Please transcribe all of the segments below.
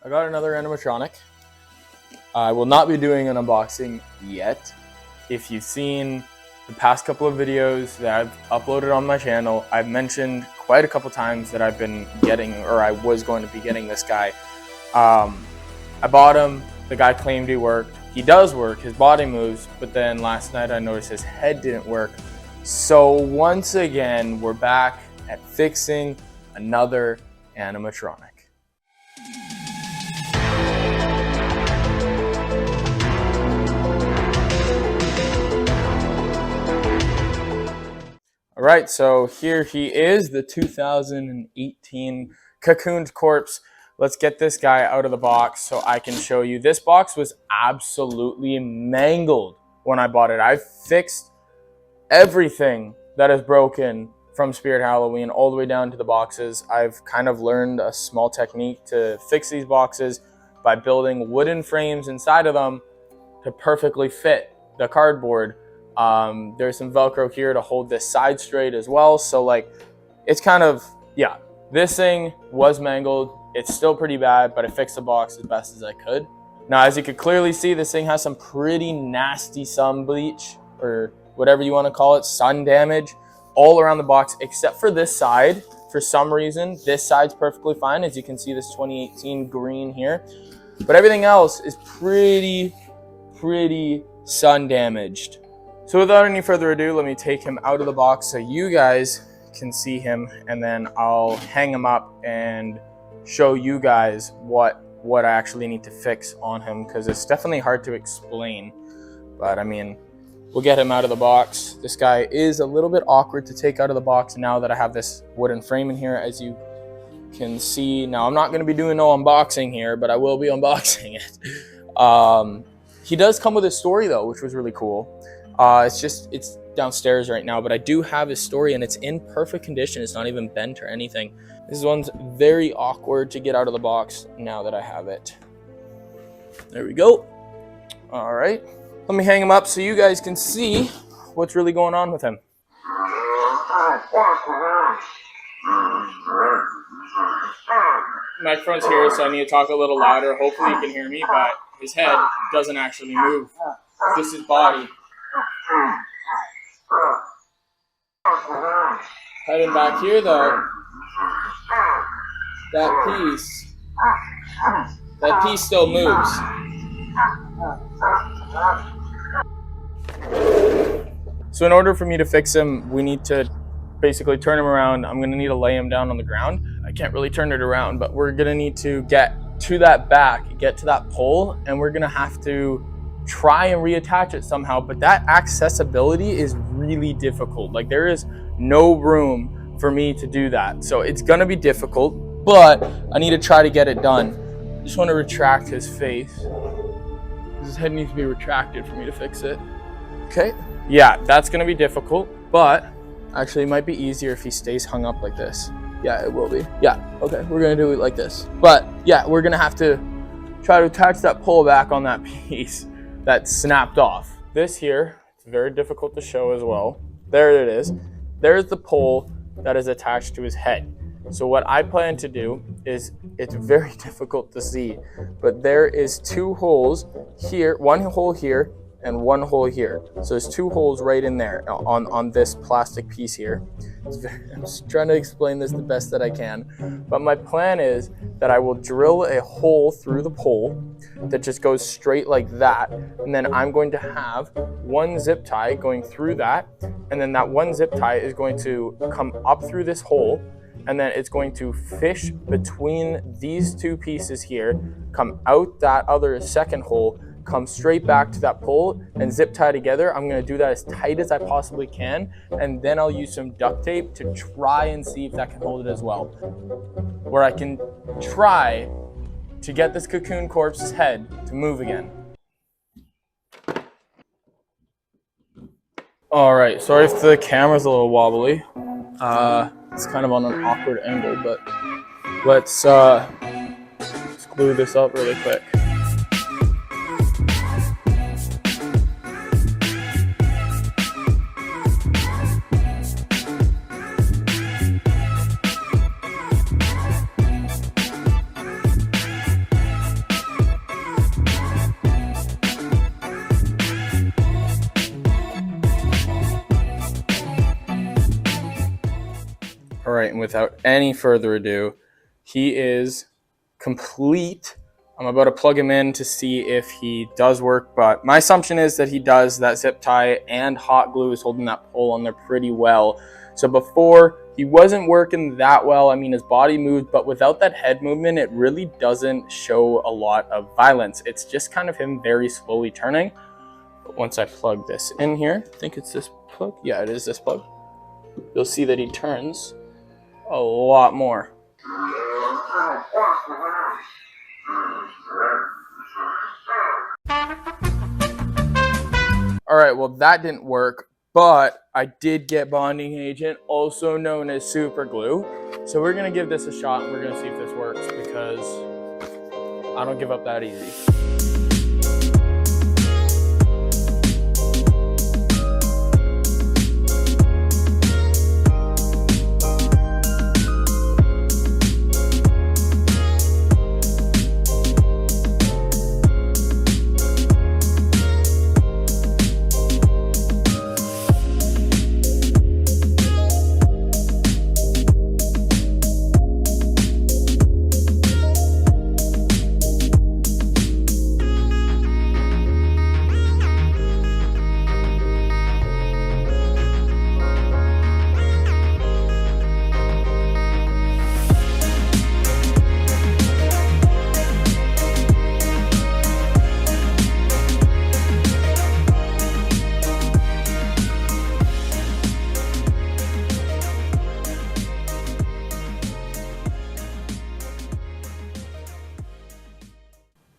I got another animatronic. I will not be doing an unboxing yet. If you've seen the past couple of videos that I've uploaded on my channel, I've mentioned quite a couple times that I've been getting, or I was going to be getting this guy. I bought him, the guy claimed he worked. He does work, his body moves, but then last night I noticed his head didn't work. So once again, we're back at fixing another animatronic. All right, so here he is, the 2018 Cocooned corpse. Let's get this guy out of the box so I can show you. This box was absolutely mangled when I bought it. I fixed everything that is broken from Spirit Halloween all the way down to the boxes. I've kind of learned a small technique to fix these boxes by building wooden frames inside of them to perfectly fit the cardboard. There's some Velcro here to hold this side straight as well. So like, it's kind of, yeah, this thing was mangled. It's still pretty bad, but I fixed the box as best as I could. Now, as you can clearly see, this thing has some pretty nasty sun bleach, or whatever you want to call it, sun damage all around the box, except for this side. For some reason, this side's perfectly fine. As you can see, this 2018 green here, but everything else is pretty sun damaged. So without any further ado, let me take him out of the box so you guys can see him, and then I'll hang him up and show you guys what I actually need to fix on him, because it's definitely hard to explain. But I mean, we'll get him out of the box. This guy is a little bit awkward to take out of the box now that I have this wooden frame in here, as you can see. Now, I'm not going to be doing no unboxing here, but I will be unboxing it. He does come with a story though, which was really cool. It's downstairs right now, but I do have his story and it's in perfect condition. It's not even bent or anything. This one's very awkward to get out of the box now that I have it. There we go. All right, let me hang him up so you guys can see what's really going on with him. Microphone's here, so I need to talk a little louder. Hopefully you can hear me, but his head doesn't actually move. It's just his body. Heading back here though, that piece still moves. So in order for me to fix him, we need to basically turn him around. I'm gonna need to lay him down on the ground. I can't really turn it around, but we're gonna need to get to that back, get to that pole, and we're gonna have to try and reattach it somehow. But that accessibility is really difficult. Like, there is no room for me to do that. So it's gonna be difficult, but I need to try to get it done. I just want to retract his face. His head needs to be retracted for me to fix it. Okay, yeah, that's gonna be difficult, but actually it might be easier if he stays hung up like this. Yeah, it will be. Yeah, okay, we're gonna do it like this. But yeah, we're gonna have to try to attach that pole back on that piece that snapped off. This here, it's very difficult to show as well. There it is. There's the pole that is attached to his head. So what I plan to do is, it's very difficult to see, but there is two holes here, one hole here and one hole here. So there's two holes right in there on this plastic piece here. I'm just trying to explain this the best that I can. But my plan is that I will drill a hole through the pole that just goes straight like that. And then I'm going to have one zip tie going through that. And then that one zip tie is going to come up through this hole. And then it's going to fish between these two pieces here, come out that other second hole, come straight back to that pole and zip tie together. I'm gonna do that as tight as I possibly can, and then I'll use some duct tape to try and see if that can hold it as well. Where I can try to get this cocoon corpse's head to move again. All right, sorry if the camera's a little wobbly. It's kind of on an awkward angle, but let's glue this up really quick. without any further ado, he is complete. I'm about to plug him in to see if he does work, but my assumption is that he does. That zip tie and hot glue is holding that pole on there pretty well. So before, he wasn't working that well. I mean, his body moved, but without that head movement, it really doesn't show a lot of violence. It's just kind of him very slowly turning. But once I plug this in here, I think it's this plug. Yeah, it is this plug. You'll see that he turns a lot more. All right, well, that didn't work, but I did get bonding agent, also known as super glue. So we're gonna give this a shot and we're gonna see if this works, because I don't give up that easy.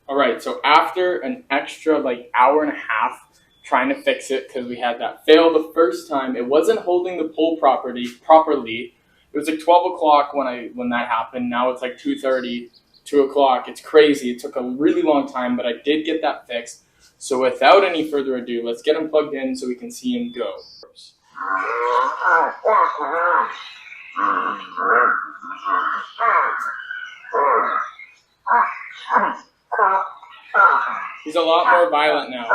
All right, so after an extra hour and a half trying to fix it, because we had that fail the first time, it wasn't holding the pole properly. It was like 12 o'clock when that happened. Now it's like 2:30, 2 o'clock. It's crazy. It took a really long time, but I did get that fixed. So without any further ado, let's get him plugged in so we can see him go. He's a lot more violent now.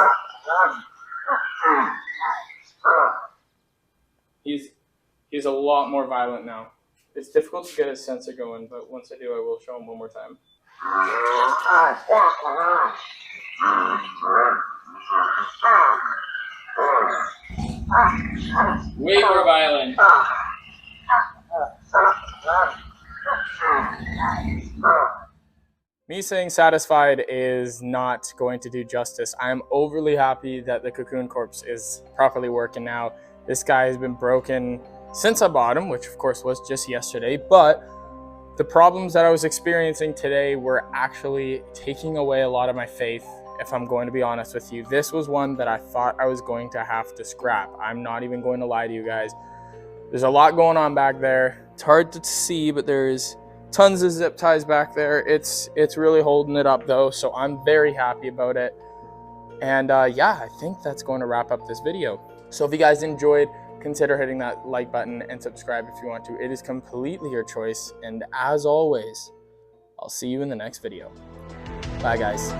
He's a lot more violent now. It's difficult to get his sensor going, but once I do, I will show him one more time. Way more violent. Me saying satisfied is not going to do justice. I am overly happy that the Cocoon Corpse is properly working now. This guy has been broken since I bought him, which of course was just yesterday, but the problems that I was experiencing today were actually taking away a lot of my faith, if I'm going to be honest with you. This was one that I thought I was going to have to scrap. I'm not even going to lie to you guys. There's a lot going on back there. It's hard to see, but there's tons of zip ties back there. It's really holding it up though, so I'm very happy about it. And yeah, I think that's going to wrap up this video. So if you guys enjoyed, consider hitting that like button and subscribe if you want to. It is completely your choice. And as always, I'll see you in the next video. Bye guys.